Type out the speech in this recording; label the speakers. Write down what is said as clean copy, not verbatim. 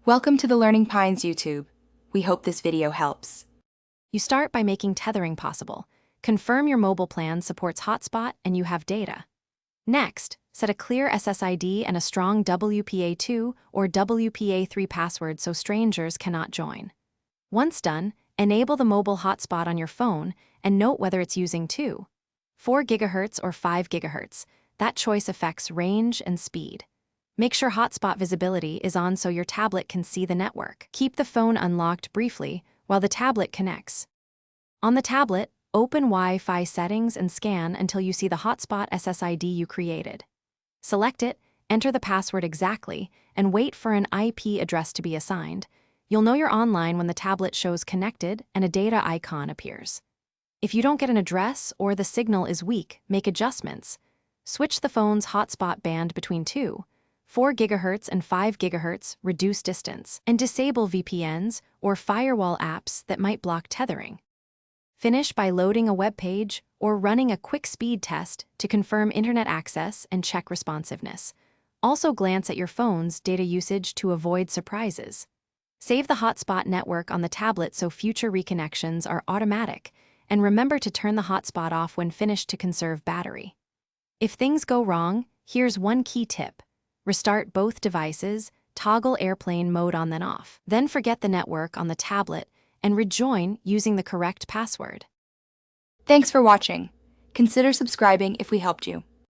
Speaker 1: Welcome to the Learning Pines YouTube. We hope this video helps.
Speaker 2: You start by making tethering possible. Confirm your mobile plan supports Hotspot and you have data. Next, set a clear SSID and a strong WPA2 or WPA3 password so strangers cannot join. Once done, enable the mobile hotspot on your phone and note whether it's using 4 GHz or 5 GHz. That choice affects range and speed. Make sure hotspot visibility is on so your tablet can see the network. Keep the phone unlocked briefly while the tablet connects. On the tablet, open Wi-Fi settings and scan until you see the hotspot SSID you created. Select it, enter the password exactly, and wait for an IP address to be assigned. You'll know you're online when the tablet shows connected and a data icon appears. If you don't get an address or the signal is weak, make adjustments. Switch the phone's hotspot band between 4 GHz and 5 GHz, reduce distance, and disable VPNs or firewall apps that might block tethering. Finish by loading a web page or running a quick speed test to confirm internet access and check responsiveness. Also glance at your phone's data usage to avoid surprises. Save the hotspot network on the tablet so future reconnections are automatic, and remember to turn the hotspot off when finished to conserve battery. If things go wrong, here's one key tip. Restart both devices, toggle airplane mode on then off. Then forget the network on the tablet and rejoin using the correct password.
Speaker 1: Thanks for watching. Consider subscribing if we helped you.